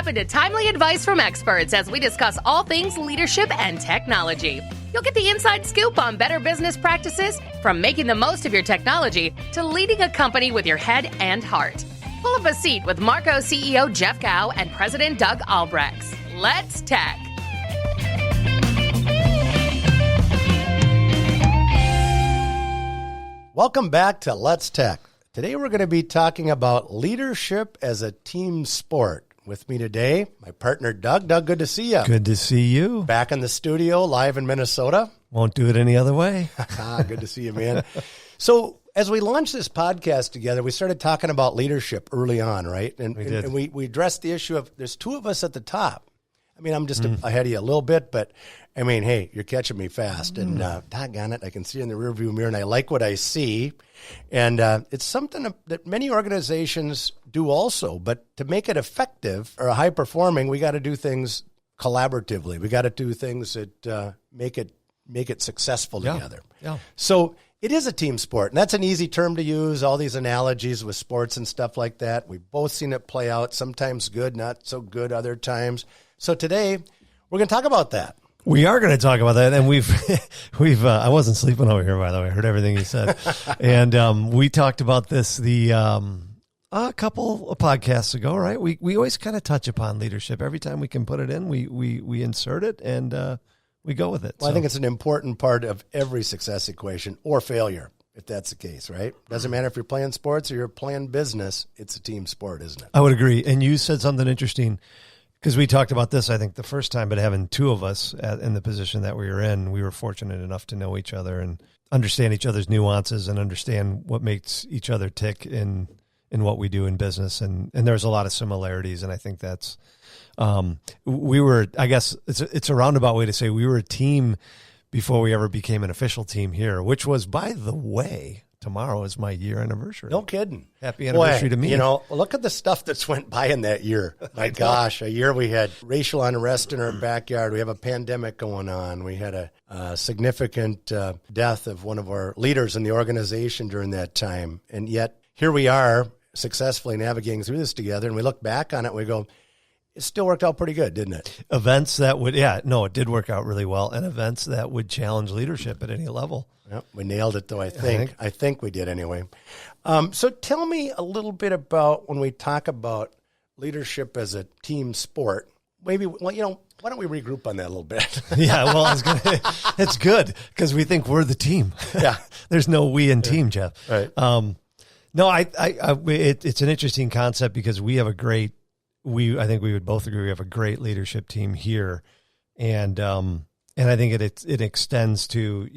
Tap into timely advice from experts as we discuss all things leadership and technology. You'll get the inside scoop on better business practices, from making the most of your technology to leading a company with your head and heart. Pull up a seat with Marco CEO Jeff Gow and President Doug Albregts. Let's tech. Welcome back to Let's Tech. Today we're going to be talking about leadership as a team sport. With me today, my partner Doug. Doug, good to see you. Good to see you. Back in the studio, live in Minnesota. Won't do it any other way. Good to see you, man. So as we launched this podcast together, we started talking about leadership early on, right? And we did. And we addressed the issue of there's two of us at the top. I mean, I'm just ahead of you a little bit, but I mean, hey, you're catching me fast. And doggone it, I can see in the rearview mirror, and I like what I see. And it's something that many organizations do also. But to make it effective or high performing, we got to do things collaboratively. We got to do things that make it successful together. Yeah. So it is a team sport, and that's an easy term to use. All these analogies with sports and stuff like that. We've both seen it play out. Sometimes good, not so good other times. So today we're going to talk about that. We are going to talk about that, and we've I wasn't sleeping over here, by the way. I heard everything you said, and we talked about this a couple of podcasts ago, right? We always kind of touch upon leadership every time we can put it in. We insert it and we go with it. Well, I think it's an important part of every success equation or failure, if that's the case, right? Doesn't matter if you're playing sports or you're playing business. It's a team sport, isn't it? I would agree. And you said something interesting. Because we talked about this, I think, the first time, but having two of us in the position that we were in, we were fortunate enough to know each other and understand each other's nuances and understand what makes each other tick in what we do in business. And there's a lot of similarities, and I think that's we were, I guess, it's a roundabout way to say we were a team before we ever became an official team here, which was, by the way, tomorrow is my year anniversary. No kidding. Happy anniversary to me. You know, look at the stuff that's went by in that year. My gosh, a year we had racial unrest in our backyard. We have a pandemic going on. We had a significant death of one of our leaders in the organization during that time. And yet here we are successfully navigating through this together. And we look back on it, we go, it still worked out pretty good, didn't it? Events that would, it did work out really well. And events that would challenge leadership at any level. Yep, we nailed it, though, I think we did anyway. So tell me a little bit about when we talk about leadership as a team sport. Maybe, why don't we regroup on that a little bit? Yeah, well, it's good because we think we're the team. Yeah. There's no we in team, Jeff. Right. No, it's an interesting concept because we have I think we would both agree we have a great leadership team here. And I think it extends to,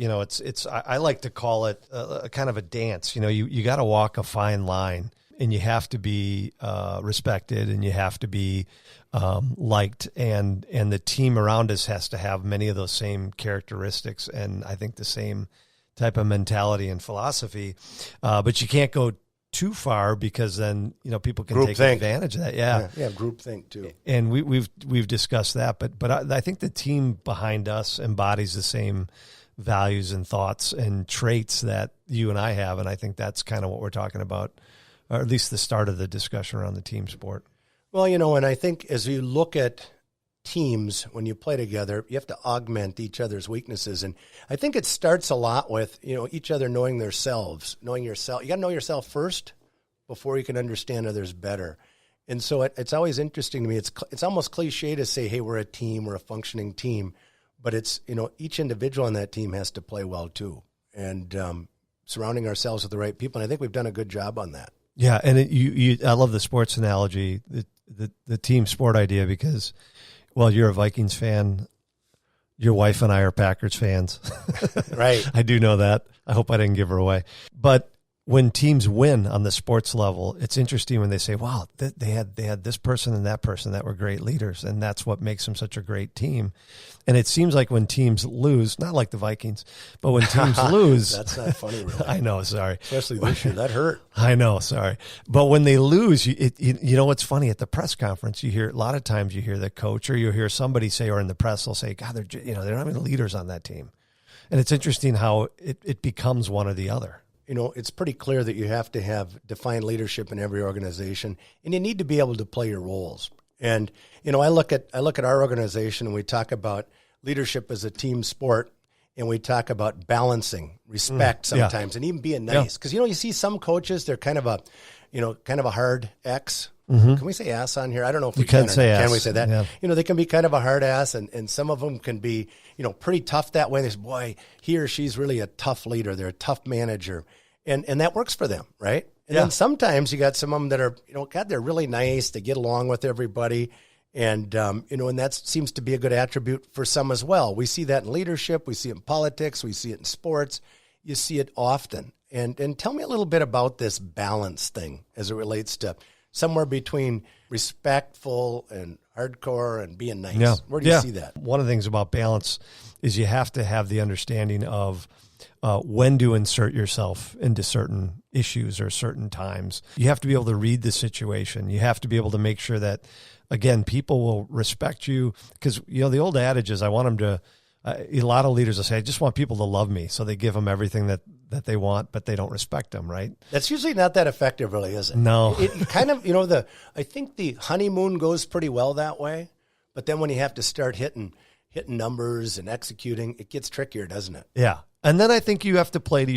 I like to call it a kind of a dance. You got to walk a fine line, and you have to be respected, and you have to be liked, and the team around us has to have many of those same characteristics, and I think the same type of mentality and philosophy. But you can't go too far because then people can take advantage of that. Yeah, groupthink too. And we've discussed that, but I think the team behind us embodies the same values and thoughts and traits that you and I have, and I think that's kind of what we're talking about, or at least the start of the discussion around the team sport. Well, and I think as you look at teams, when you play together, you have to augment each other's weaknesses. And I think it starts a lot with, each other knowing themselves, knowing yourself. You got to know yourself first before you can understand others better. And so it's always interesting to me. It's almost cliche to say, hey, we're a team, we're a functioning team, but it's, each individual on that team has to play well too. And surrounding ourselves with the right people. And I think we've done a good job on that. Yeah. And I love the sports analogy, the team sport idea, because well, you're a Vikings fan. Your wife and I are Packers fans. Right. I do know that. I hope I didn't give her away. But when teams win on the sports level, it's interesting when they say, wow, they had this person and that person that were great leaders, and that's what makes them such a great team. And it seems like when teams lose, not like the Vikings, but when teams lose. That's not funny, really. I know, sorry. Especially this year. That hurt. I know, sorry. But when they lose, you know what's funny? At the press conference, a lot of times you hear the coach or you hear somebody say, or in the press, they'll say, God, they don't have any leaders on that team. And it's interesting how it becomes one or the other. It's pretty clear that you have to have defined leadership in every organization, and you need to be able to play your roles. And, I look at our organization and we talk about leadership as a team sport, and we talk about balancing respect sometimes and even being nice. Because, you see some coaches, they're kind of a hard X. Mm-hmm. Can we say ass on here? I don't know if we can say ass. Can we say that? Yeah. They can be kind of a hard ass, and some of them can be, pretty tough that way. They say, boy, he or she's really a tough leader. They're a tough manager. And that works for them, right? And then sometimes you got some of them that are, they're really nice. They get along with everybody. And, and that seems to be a good attribute for some as well. We see that in leadership. We see it in politics. We see it in sports. You see it often. And tell me a little bit about this balance thing as it relates to somewhere between respectful and hardcore and being nice. Yeah. Where do you see that? One of the things about balance is you have to have the understanding of when to insert yourself into certain issues or certain times. You have to be able to read the situation. You have to be able to make sure that, again, people will respect you, because, the old adage is I want them to, a lot of leaders will say, I just want people to love me. So they give them everything that they want, but they don't respect them, right? That's usually not that effective, really, is it? No. It kind of, I think the honeymoon goes pretty well that way. But then when you have to start hitting numbers and executing, it gets trickier, doesn't it? Yeah. And then I think you have to play to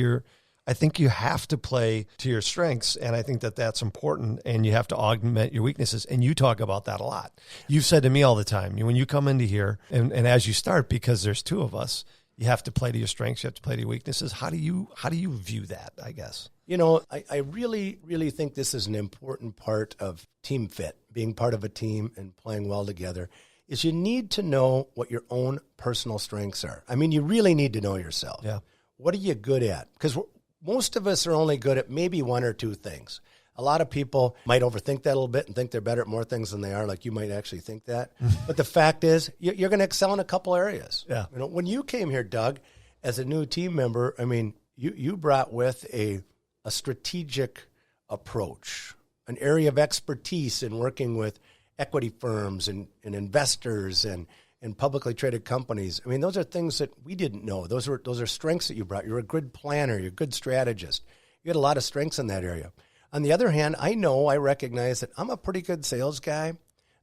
your strengths. And I think that that's important, and you have to augment your weaknesses. And you talk about that a lot. You've said to me all the time, when you come into here and as you start, because there's two of us, you have to play to your strengths. You have to play to your weaknesses. How do you view that, I guess? I really, really think this is an important part of team fit, being part of a team and playing well together, is you need to know what your own personal strengths are. I mean, you really need to know yourself. Yeah. What are you good at? Because most of us are only good at maybe one or two things. A lot of people might overthink that a little bit and think they're better at more things than they are. Like, you might actually think that. But the fact is, you're going to excel in a couple areas. Yeah. When you came here, Doug, as a new team member, I mean, you brought with a strategic approach, an area of expertise in working with equity firms and investors and publicly traded companies. I mean, those are things that we didn't know. Those are strengths that you brought. You're a good planner. You're a good strategist. You had a lot of strengths in that area. On the other hand, I recognize that I'm a pretty good sales guy.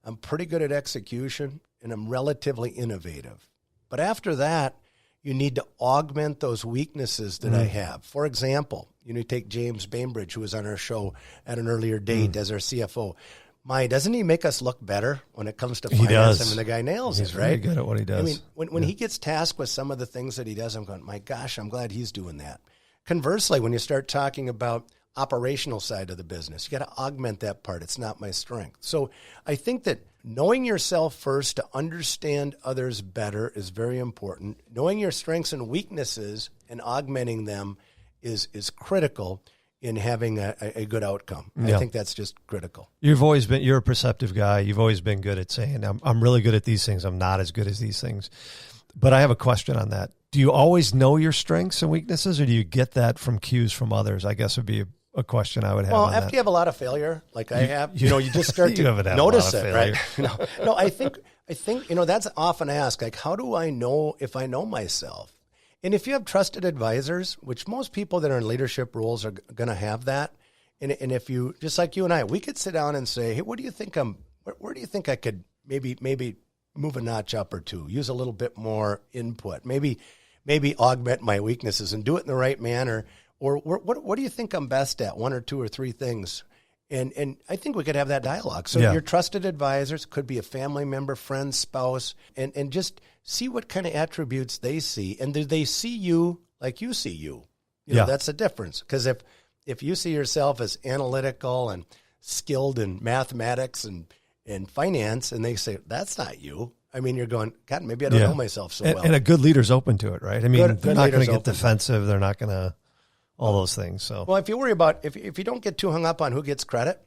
I'm pretty good at execution, and I'm relatively innovative. But after that, you need to augment those weaknesses that I have. For example, take James Bainbridge, who was on our show at an earlier date as our CFO. Doesn't he make us look better when it comes to finance? He does. I mean, the guy nails He's it, right? He's very good at what he does. I mean, when he gets tasked with some of the things that he does, I'm going, my gosh, I'm glad he's doing that. Conversely, when you start talking about operational side of the business, you got to augment that part. It's not my strength. So I think that knowing yourself first to understand others better is very important. Knowing your strengths and weaknesses and augmenting them is critical in having a good outcome. Yeah. I think that's just critical. You're a perceptive guy. You've always been good at saying, I'm really good at these things. I'm not as good as these things. But I have a question on that. Do you always know your strengths and weaknesses, or do you get that from cues from others? I guess would be a question I would have. Well, after you have a lot of failure, like I have, you just start to notice it, right? No, I think, that's often asked, like, how do I know if I know myself? And if you have trusted advisors, which most people that are in leadership roles are going to have that, and if you, just like you and I, we could sit down and say, hey, where do you think I could maybe move a notch up or two, use a little bit more input, maybe augment my weaknesses and do it in the right manner, or what do you think I'm best at, one or two or three things? And I think we could have that dialogue. So your trusted advisors could be a family member, friend, spouse, and just see what kind of attributes they see. And do they see you like you see you? You know, that's the difference. Because if you see yourself as analytical and skilled in mathematics and finance, and they say, that's not you. I mean, you're going, God, maybe I don't know myself so well. And a good leader's open to it, right? I mean, they're not going to get defensive. They're not going to... all those things. So, well, if you worry about, if you don't get too hung up on who gets credit,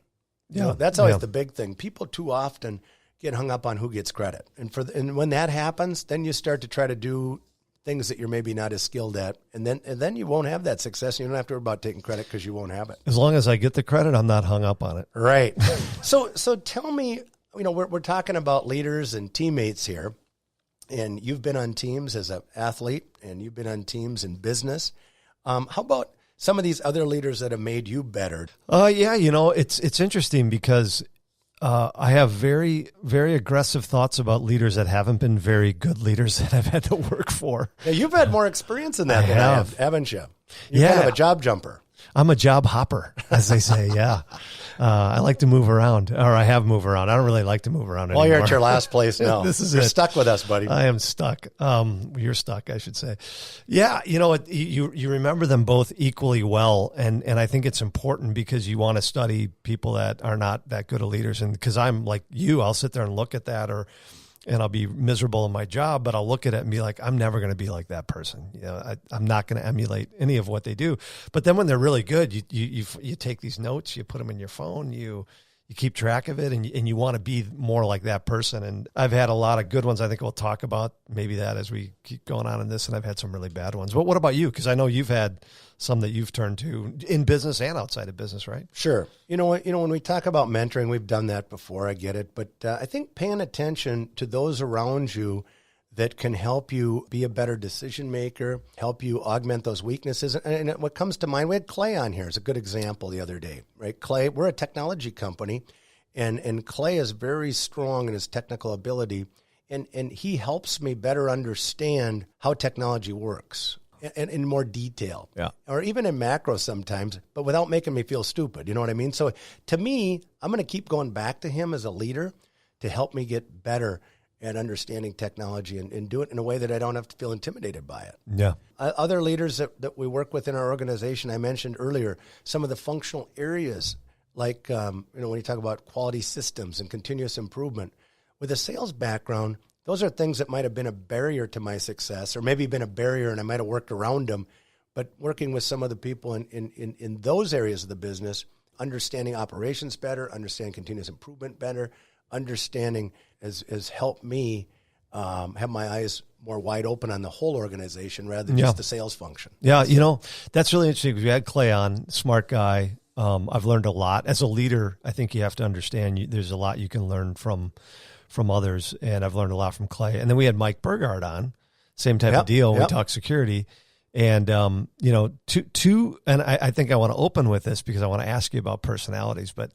that's always the big thing. People too often get hung up on who gets credit. And when that happens, then you start to try to do things that you're maybe not as skilled at. And then you won't have that success. And you don't have to worry about taking credit because you won't have it. As long as I get the credit, I'm not hung up on it. Right. So tell me, we're talking about leaders and teammates here, and you've been on teams as an athlete and you've been on teams in business. How about some of these other leaders that have made you better? It's interesting because I have very, very aggressive thoughts about leaders that haven't been very good leaders that I've had to work for. Yeah, you've had more experience in that than I have, haven't you? You're kind of a job jumper. I'm a job hopper, as they say, yeah. I like to move around, or I have moved around. I don't really like to move around anymore. Well, you're at your last place now. You're stuck with us, buddy. I am stuck. You're stuck, I should say. Yeah, you remember them both equally well, and I think it's important because you want to study people that are not that good of leaders. And because I'm like you, I'll sit there and look at that, and I'll be miserable in my job, but I'll look at it and be like, I'm never going to be like that person. I'm not going to emulate any of what they do. But then when they're really good, you take these notes, you put them in your phone, you keep track of it, and you want to be more like that person. And I've had a lot of good ones. I think we'll talk about maybe that as we keep going on in this, and I've had some really bad ones. But what about you? Because I know you've had some that you've turned to in business and outside of business, right? Sure. When we talk about mentoring, we've done that before. I get it. But I think paying attention to those around you that can help you be a better decision maker, help you augment those weaknesses. And what comes to mind, we had Clay on here as a good example the other day, right? Clay, we're a technology company, and Clay is very strong in his technical ability, and he helps me better understand how technology works. And in more detail, or even in macro sometimes, but without making me feel stupid. You know what I mean? So to me, I'm going to keep going back to him as a leader to help me get better at understanding technology and do it in a way that I don't have to feel intimidated by it. Yeah. Other leaders that we work with in our organization, I mentioned earlier, some of the functional areas, like when you talk about quality systems and continuous improvement, with a sales background, those are things that might have been a barrier to my success, or maybe been a barrier and I might have worked around them. But working with some of the people in those areas of the business, understanding operations better, understanding continuous improvement better, understanding has helped me have my eyes more wide open on the whole organization rather than just the sales function. Yeah, that's really interesting because we had Clay on, smart guy. I've learned a lot. As a leader, I think you have to understand there's a lot you can learn from others, and I've learned a lot from Clay. And then we had Mike Burgard on, same type of deal. We talked security, and and I think I want to open with this because I want to ask you about personalities. But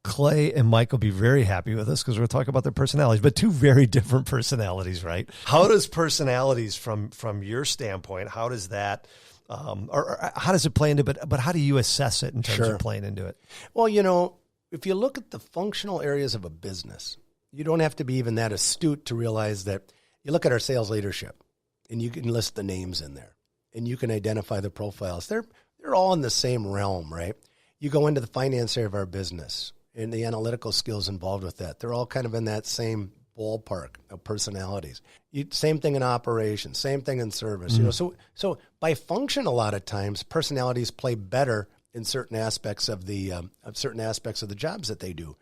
Clay and Mike will be very happy with us because we're talking about their personalities, but two very different personalities, right? How does personalities from your standpoint? How does that? Or how does it play into it? But how do you assess it in terms of playing into it? Well, if you look at the functional areas of a business, you don't have to be even that astute to realize that you look at our sales leadership and you can list the names in there and you can identify the profiles. They're all in the same realm, right? You go into the finance area of our business and the analytical skills involved with that. They're all kind of in that same ballpark of personalities. Same thing in operations, same thing in service. So by function, a lot of times personalities play better in certain aspects of the jobs that they do,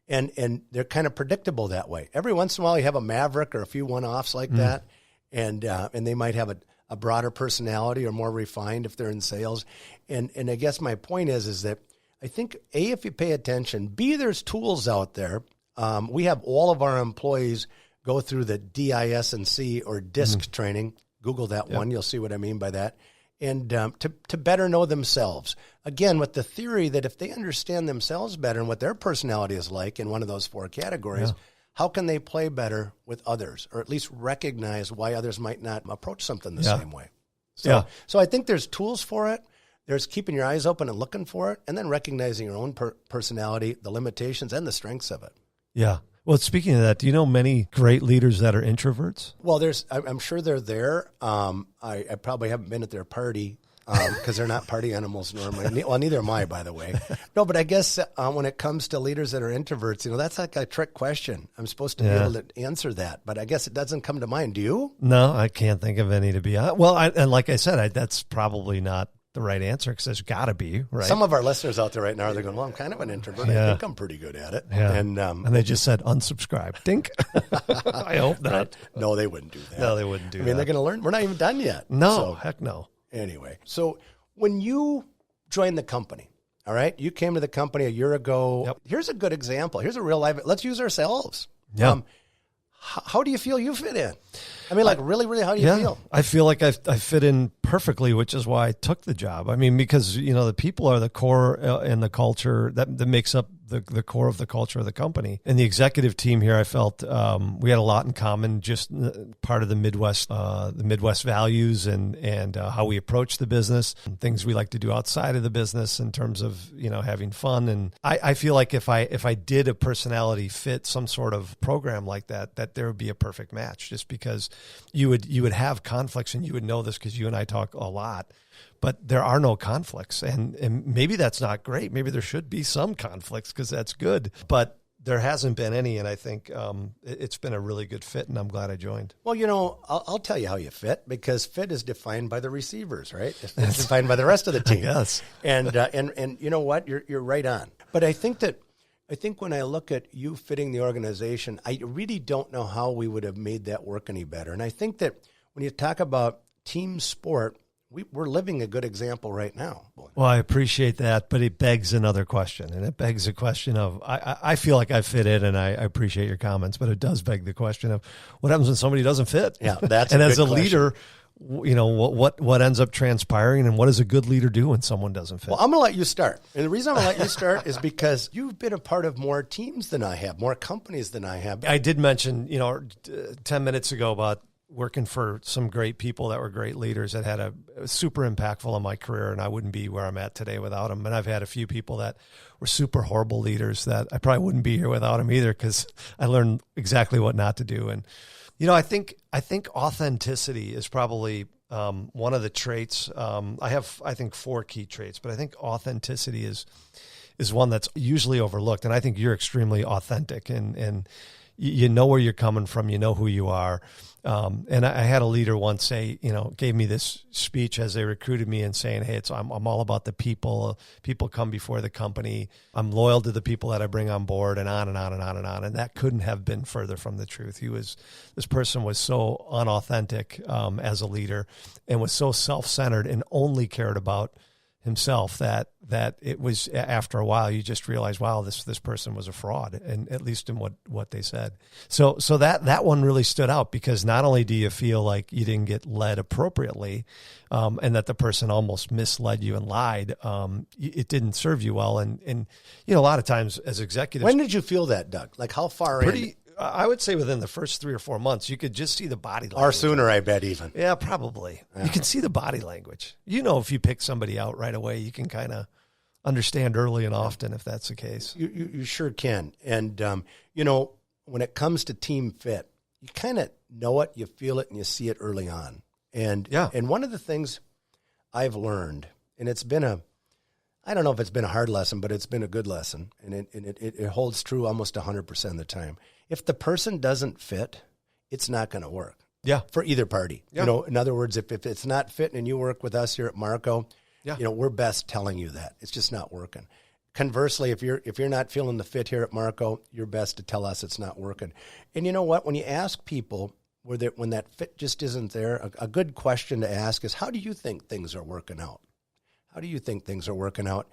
and they're kind of predictable that way. Every once in a while, you have a maverick or a few one-offs like that, and they might have a broader personality or more refined if they're in sales. And I guess my point is that I think A, if you pay attention, B, there's tools out there. We have all of our employees go through the DISC or DISC training. Google that one; you'll see what I mean by that. And to better know themselves. Again, with the theory that if they understand themselves better and what their personality is like in one of those four categories, how can they play better with others, or at least recognize why others might not approach something the same way? So I think there's tools for it. There's keeping your eyes open and looking for it, and then recognizing your own personality, the limitations, and the strengths of it. Yeah. Well, speaking of that, do you know many great leaders that are introverts? Well, I'm sure they're there. I probably haven't been at their party because they're not party animals normally. Well, neither am I, by the way. No, but I guess when it comes to leaders that are introverts, that's like a trick question. I'm supposed to be able to answer that, but I guess it doesn't come to mind. Do you? No, I can't think of any to be honest. Well, and like I said, that's probably not the right answer because there's got to be, right? Some of our listeners out there right now, they're going, well, I'm kind of an introvert. I think I'm pretty good at it. Yeah. And they just said unsubscribe. Dink. I hope not. Right. No, they wouldn't do that. No, they wouldn't do that. I mean, they're going to learn. We're not even done yet. No, heck no. Anyway, so when you joined the company, all right, you came to the company a year ago. Yep. Here's a good example. Here's a real life. Let's use ourselves. Yeah. How do you feel you fit in? I mean, really, really, how do you feel? I feel like I fit in perfectly, which is why I took the job. I mean, because, the people are the core and the culture that makes up the core of the culture of the company. And the executive team here, I felt we had a lot in common, just part of the Midwest values and how we approach the business, and things we like to do outside of the business in terms of, having fun. And I feel like if I did a personality fit, some sort of program like that there would be a perfect match, just because you would have conflicts, and you would know this because you and I talk a lot. But there are no conflicts, and maybe that's not great. Maybe there should be some conflicts because that's good. But there hasn't been any, and I think it's been a really good fit, and I'm glad I joined. Well, I'll tell you how you fit, because fit is defined by the receivers, right? It's defined by the rest of the team. Yes. And you know what? You're right on. But I think when I look at you fitting the organization, I really don't know how we would have made that work any better. And I think that when you talk about team sport, we're living a good example right now. Well, I appreciate that, but it begs another question, and it begs a question of, I feel like I fit in, and I appreciate your comments, but it does beg the question of what happens when somebody doesn't fit? Yeah, that's and a as good a leader, what ends up transpiring, and what does a good leader do when someone doesn't fit? Well, I'm going to let you start. And the reason I'm going to let you start is because you've been a part of more teams than I have, more companies than I have. I did mention, 10 minutes ago about working for some great people that were great leaders that had a super impactful on my career, and I wouldn't be where I'm at today without them. And I've had a few people that were super horrible leaders that I probably wouldn't be here without them either, because I learned exactly what not to do. And, I think authenticity is probably one of the traits. I have, I think, 4 key traits, but I think authenticity is one that's usually overlooked. And I think you're extremely authentic, and you know where you're coming from, you know who you are. And I had a leader once say, gave me this speech as they recruited me, and saying, hey, I'm all about the people. People come before the company. I'm loyal to the people that I bring on board, and on and on and on and on. And that couldn't have been further from the truth. This person was so unauthentic as a leader, and was so self-centered and only cared about himself that it was, after a while, you just realize, wow, this person was a fraud, and at least in what they said. So that one really stood out, because not only do you feel like you didn't get led appropriately, and that the person almost misled you and lied, it didn't serve you well. And a lot of times as executives. When did you feel that, Doug? Like, how far in? I would say within the first 3 or 4 months, you could just see the body language. Or sooner, I bet, even. Yeah, probably. Yeah. You can see the body language. If you pick somebody out right away, you can kind of understand early and often if that's the case. You sure can. And, when it comes to team fit, you kind of know it, you feel it, and you see it early on. And one of the things I've learned, and it's been I don't know if it's been a hard lesson, but it's been a good lesson, and it holds true almost 100% of the time. If the person doesn't fit, it's not going to work. Yeah. For either party. Yeah. In other words, if it's not fitting and you work with us here at Marco, we're best telling you that. It's just not working. Conversely, if you're not feeling the fit here at Marco, you're best to tell us it's not working. And you know what? When you ask people when that fit just isn't there, a good question to ask is, how do you think things are working out? How do you think things are working out?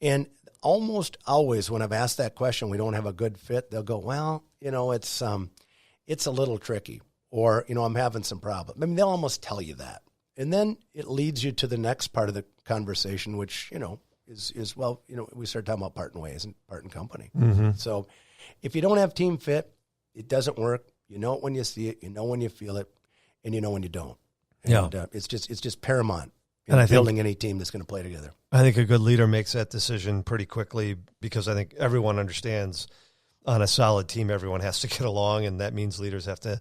And almost always when I've asked that question, we don't have a good fit, they'll go, well, it's a little tricky, or, I'm having some problems. I mean, they'll almost tell you that. And then it leads you to the next part of the conversation, which, is we start talking about parting ways and parting company. Mm-hmm. So if you don't have team fit, it doesn't work. You know it when you see it, you know when you feel it, and you know when you don't. And it's just paramount. And building any team that's going to play together. I think a good leader makes that decision pretty quickly, because I think everyone understands on a solid team, everyone has to get along, and that means leaders have to,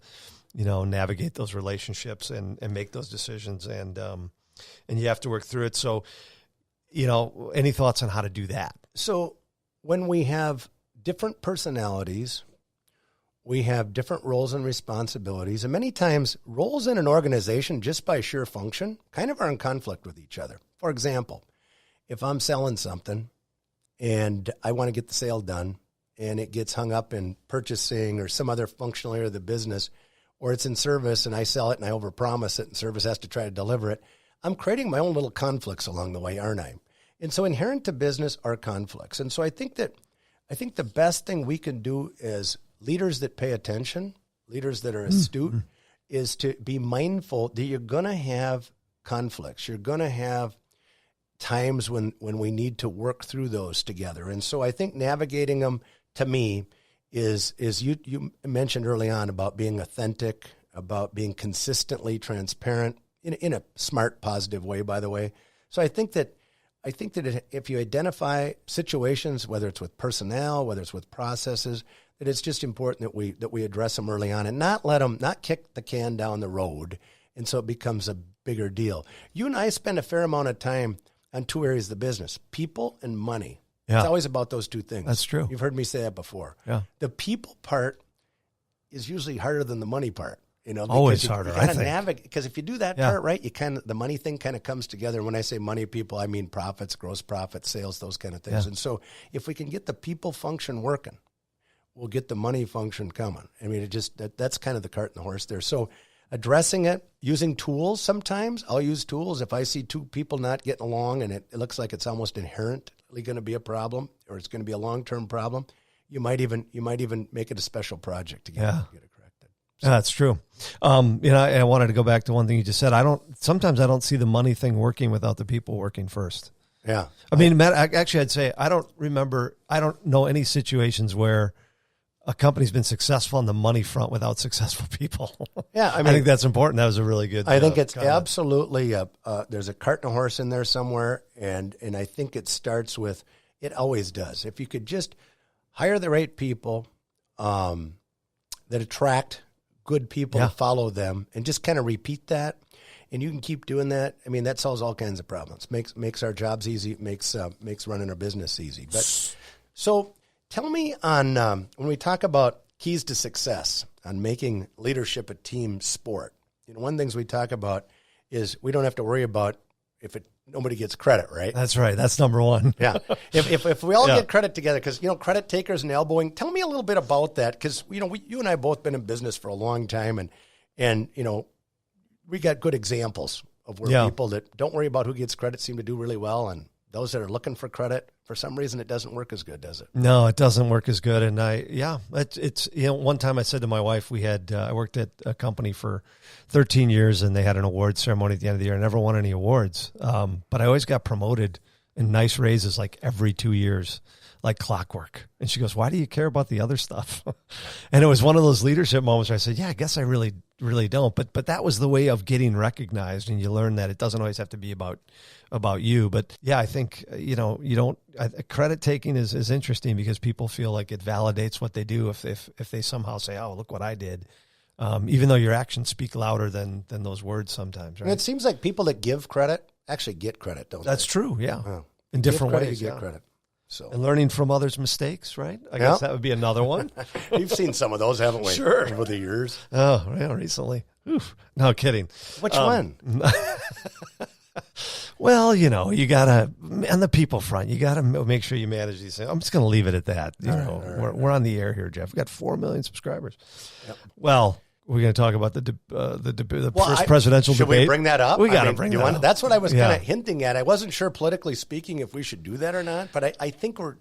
navigate those relationships and make those decisions, and you have to work through it. So, any thoughts on how to do that? So when we have different personalities, we have different roles and responsibilities, and many times roles in an organization, just by sheer function, kind of are in conflict with each other. For example, if I'm selling something and I want to get the sale done, and it gets hung up in purchasing or some other functional area of the business, or it's in service and I sell it and I overpromise it and service has to try to deliver it, I'm creating my own little conflicts along the way, aren't I? And so inherent to business are conflicts. And so I think the best thing we can do as leaders that pay attention, leaders that are astute, is to be mindful that you're going to have conflicts. You're going to have times when we need to work through those together. And so I think navigating them, to me, is you mentioned early on about being authentic, about being consistently transparent in a smart, positive way, by the way. So I think that if you identify situations, whether it's with personnel, whether it's with processes, that it's just important that we address them early on and not kick the can down the road, and so it becomes a bigger deal. You and I spend a fair amount of time on two areas of the business: people and money. Yeah. It's always about those two things. That's true. You've heard me say that before. Yeah. The people part is usually harder than the money part. Always harder, I think. Navigate, because if you do that part right, the money thing kind of comes together. And when I say money, people, I mean profits, gross profits, sales, those kind of things. Yeah. And so if we can get the people function working, we'll get the money function coming. I mean, that's kind of the cart and the horse there. So addressing it, using tools sometimes. I'll use tools. If I see two people not getting along and it looks like it's almost inherently going to be a problem, or it's going to be a long-term problem, you might even make it a special project to get it corrected. So. That's true. I wanted to go back to one thing you just said. Sometimes I don't see the money thing working without the people working first. Yeah. I mean, Matt, actually, I'd say I don't know any situations where a company's been successful on the money front without successful people. Yeah, I think that's important. That was a really good. I think it's comment. absolutely there's a cart and a horse in there somewhere, and I think it starts with, it always does. If you could just hire the right people that attract good people to follow them, and just kind of repeat that, and you can keep doing that. I mean, that solves all kinds of problems. Makes our jobs easy. Makes running our business easy. But so. Tell me on when we talk about keys to success on making leadership a team sport. One of the things we talk about is we don't have to worry about nobody gets credit, right? That's right. That's number one. Yeah. If we all get credit together, because credit takers and elbowing. Tell me a little bit about that, because you and I both been in business for a long time, and we got good examples of where people that don't worry about who gets credit seem to do really well, and those that are looking for credit, for some reason, it doesn't work as good, does it? No, it doesn't work as good. And it's one time I said to my wife, I worked at a company for 13 years, and they had an award ceremony at the end of the year. I never won any awards, but I always got promoted and nice raises like every 2 years, like clockwork. And she goes, "Why do you care about the other stuff?" And it was one of those leadership moments where I said, "Yeah, I guess I really, really don't." But that was the way of getting recognized, and you learn that it doesn't always have to be about you. But yeah, I think credit taking is interesting, because people feel like it validates what they do if they somehow say, "Oh, look what I did," even though your actions speak louder than those words sometimes. Right? And it seems like people that give credit actually get credit, don't they? That's true. Yeah, in you different ways. You get credit. So. And learning from others' mistakes, right? I guess that would be another one. You've seen some of those, haven't we? Sure. Over the years. Oh, yeah, recently. Oof. No, kidding. Which one? Well, you got to, on the people front, you got to make sure you manage these things. I'm just going to leave it at that. We're on the air here, Jeff. We've got 4 million subscribers. Yep. Well, we're going to talk about the first presidential debate. Should we bring that up? We got to bring that up. That's what I was kind of hinting at. I wasn't sure, politically speaking, if we should do that or not, but I think we're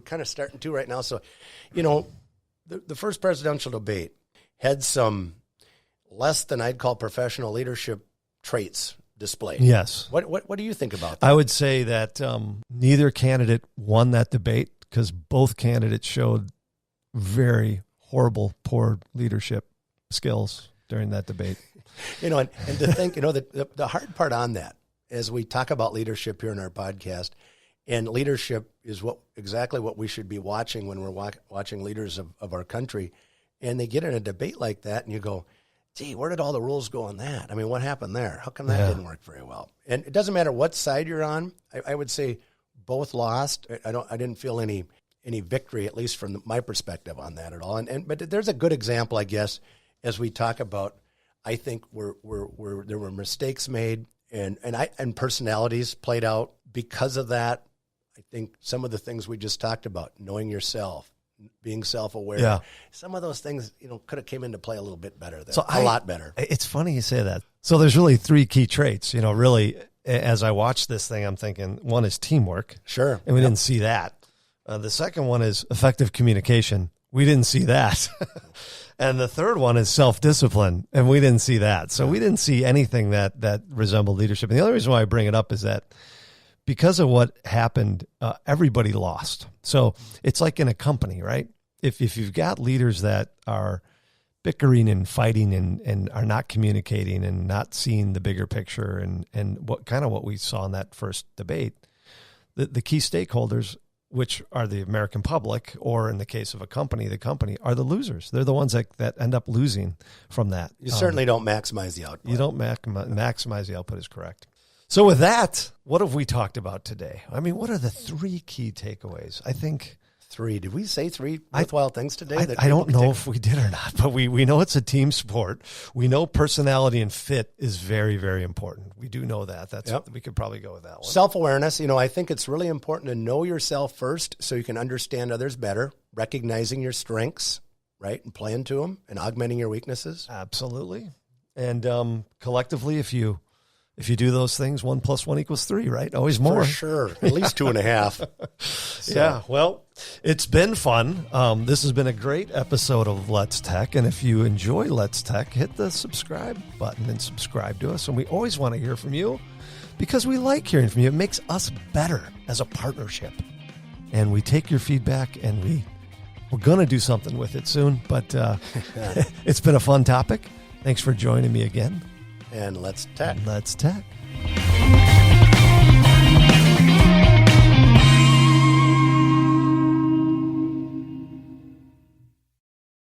kind of starting to right now. So, the first presidential debate had some less than I'd call professional leadership traits displayed. Yes. What do you think about that? I would say that neither candidate won that debate, because both candidates showed very horrible, poor leadership skills during that debate. And to think, the hard part on that, as we talk about leadership here in our podcast, and leadership is exactly what we should be watching when we're watching leaders of our country, and they get in a debate like that, and you go, "Gee, where did all the rules go on that? I mean, what happened there? How come that didn't work very well?" And it doesn't matter what side you're on. I would say both lost. I didn't feel any victory, at least from my perspective, on that at all. But there's a good example, I guess, as we talk about. I think there were mistakes made, and personalities played out because of that. I think some of the things we just talked about, knowing yourself, being self-aware, some of those things, could have came into play a little bit better there. A lot better. It's funny you say that. So there's really 3 key traits, really, as I watch this thing, I'm thinking one is teamwork. Sure. And we didn't see that. The second one is effective communication. We didn't see that. And the third one is self-discipline, and we didn't see that. So we didn't see anything that resembled leadership. And the only reason why I bring it up is that because of what happened, everybody lost. So it's like in a company, right? If you've got leaders that are bickering and fighting and are not communicating and not seeing the bigger picture and what we saw in that first debate, the key stakeholders, which are the American public, or in the case of a company, the company, are the losers. They're the ones that end up losing from that. You certainly don't maximize the output. You don't maximize the output is correct. So with that, what have we talked about today? I mean, what are the 3 key takeaways? I think 3. Did we say 3 worthwhile things today? I don't know if we did or not, but we know it's a team sport. We know personality and fit is very, very important. We do know that. We could probably go with that one. Self-awareness. I think it's really important to know yourself first so you can understand others better, recognizing your strengths, right, and playing to them and augmenting your weaknesses. Absolutely. And collectively, if you do those things, 1 + 1 = 3, right? Always more. For sure. At least 2.5. So. Yeah. Well, it's been fun. This has been a great episode of Let's Tech. And if you enjoy Let's Tech, hit the subscribe button and subscribe to us. And we always want to hear from you because we like hearing from you. It makes us better as a partnership. And we take your feedback and we're going to do something with it soon. But it's been a fun topic. Thanks for joining me again. And let's tech. Let's tech.